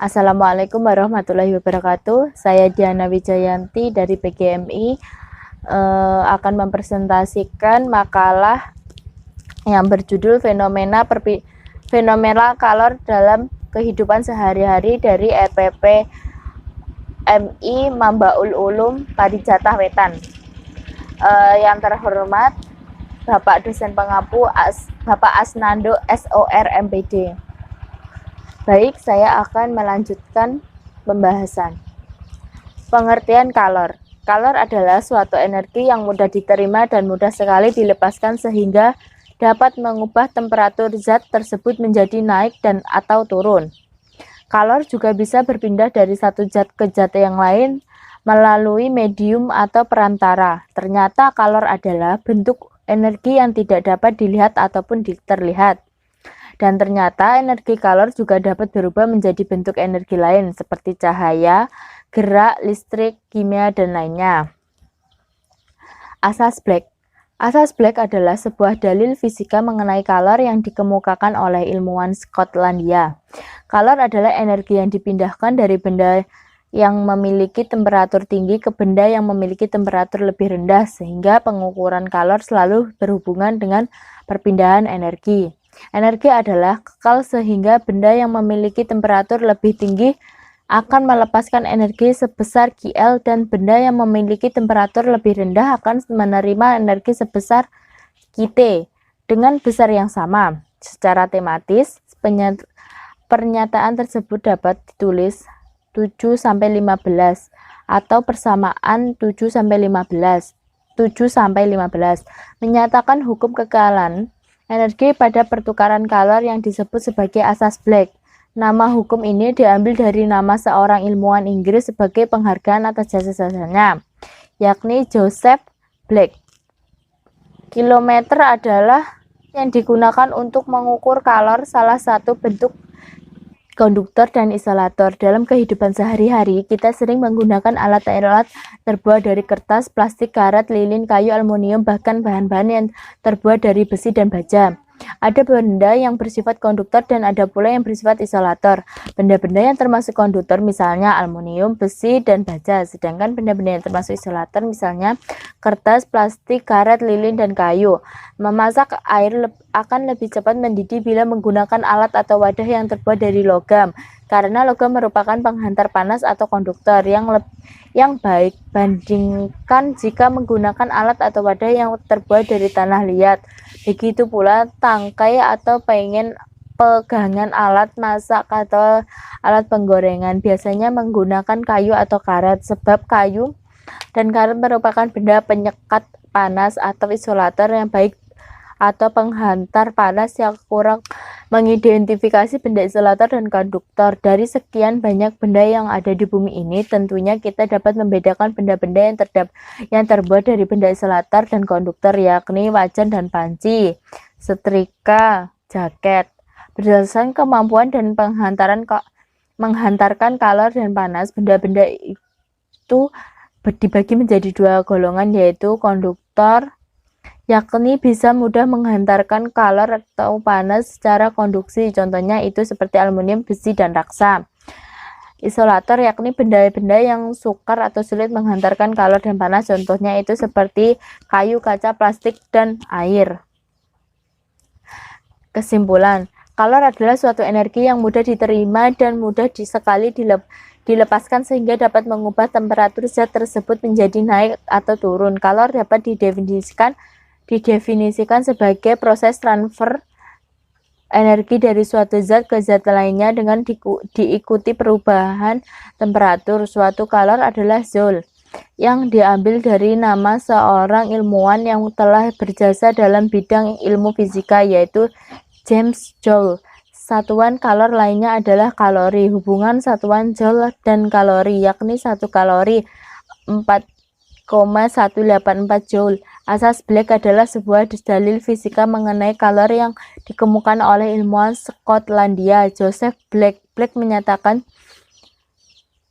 Assalamualaikum warahmatullahi wabarakatuh. Saya Diana Wijayanti dari PGMI akan mempresentasikan makalah yang berjudul fenomena kalor dalam kehidupan sehari-hari dari RPP MI Mambaul Ulum Parijatah Wetan. Yang terhormat Bapak dosen pengampu Bapak Asnando SOR MPD. Baik, saya akan melanjutkan pembahasan. Pengertian kalor. Kalor adalah suatu energi yang mudah diterima dan mudah sekali dilepaskan sehingga dapat mengubah temperatur zat tersebut menjadi naik dan atau turun. Kalor juga bisa berpindah dari satu zat ke zat yang lain melalui medium atau perantara. Ternyata kalor adalah bentuk energi yang tidak dapat dilihat ataupun terlihat. Dan ternyata energi kalor juga dapat berubah menjadi bentuk energi lain seperti cahaya, gerak, listrik, kimia, dan lainnya. Asas Black. Asas Black adalah sebuah dalil fisika mengenai kalor yang dikemukakan oleh ilmuwan Skotlandia. Kalor adalah energi yang dipindahkan dari benda yang memiliki temperatur tinggi ke benda yang memiliki temperatur lebih rendah, sehingga pengukuran kalor selalu berhubungan dengan perpindahan energi. Energi adalah kekal sehingga benda yang memiliki temperatur lebih tinggi akan melepaskan energi sebesar Ql dan benda yang memiliki temperatur lebih rendah akan menerima energi sebesar Qt dengan besar yang sama. Secara tematis, pernyataan tersebut dapat ditulis 7-15 atau persamaan 7-15. 7-15 menyatakan hukum kekalan energi pada pertukaran kalor yang disebut sebagai asas Black. Nama hukum ini diambil dari nama seorang ilmuwan Inggris sebagai penghargaan atas jasa-jasanya, yakni Joseph Black. Kilometer adalah yang digunakan untuk mengukur kalor, salah satu bentuk konduktor dan isolator. Dalam kehidupan sehari-hari, kita sering menggunakan alat-alat terbuat dari kertas, plastik, karet, lilin, kayu, aluminium, bahkan bahan-bahan yang terbuat dari besi dan baja. Ada benda yang bersifat konduktor dan ada pula yang bersifat isolator. Benda-benda yang termasuk konduktor misalnya aluminium, besi, dan baja. Sedangkan benda-benda yang termasuk isolator misalnya kertas, plastik, karet, lilin, dan kayu. Memasak air akan lebih cepat mendidih bila menggunakan alat atau wadah yang terbuat dari logam, karena logam merupakan penghantar panas atau konduktor yang baik bandingkan jika menggunakan alat atau wadah yang terbuat dari tanah liat. Begitu pula tangkai atau pegangan alat masak atau alat penggorengan biasanya menggunakan kayu atau karet, sebab kayu dan karet merupakan benda penyekat panas atau isolator yang baik atau penghantar panas yang kurang. Mengidentifikasi benda isolator dan konduktor dari sekian banyak benda yang ada di bumi ini, tentunya kita dapat membedakan benda-benda yang terbuat dari benda isolator dan konduktor, yakni wajan dan panci, setrika, jaket. Berdasarkan kemampuan dan menghantarkan kalor dan panas, benda-benda itu dibagi menjadi dua golongan, yaitu konduktor, yakni bisa mudah menghantarkan kalor atau panas secara konduksi, contohnya itu seperti aluminium, besi, dan raksa. Isolator, yakni benda-benda yang sukar atau sulit menghantarkan kalor dan panas, contohnya itu seperti kayu, kaca, plastik, dan air. Kesimpulan, kalor adalah suatu energi yang mudah diterima dan mudah sekali dilepaskan sehingga dapat mengubah temperatur zat tersebut menjadi naik atau turun. Kalor dapat didefinisikan sebagai proses transfer energi dari suatu zat ke zat lainnya dengan diikuti perubahan temperatur. Suatu kalor adalah Joule, yang diambil dari nama seorang ilmuwan yang telah berjasa dalam bidang ilmu fisika, yaitu James Joule. Satuan kalor lainnya adalah kalori. Hubungan satuan Joule dan kalori, yakni 1 kalori 4,184 Joule. Asas Black adalah sebuah dalil fisika mengenai kalor yang dikemukakan oleh ilmuwan Skotlandia Joseph Black. Black menyatakan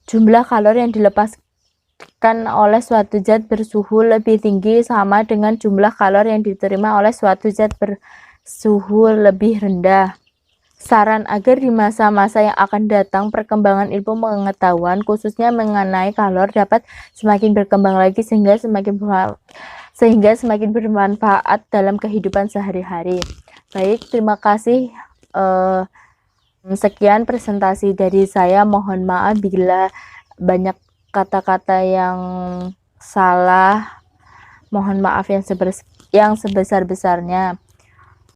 jumlah kalor yang dilepaskan oleh suatu zat bersuhu lebih tinggi sama dengan jumlah kalor yang diterima oleh suatu zat bersuhu lebih rendah. saran agar di masa-masa yang akan datang perkembangan ilmu pengetahuan khususnya mengenai kalor dapat semakin berkembang lagi sehingga semakin bermanfaat dalam kehidupan sehari-hari. Baik, terima kasih. Sekian presentasi dari saya. Mohon maaf bila banyak kata-kata yang salah. Mohon maaf yang sebesar-besarnya.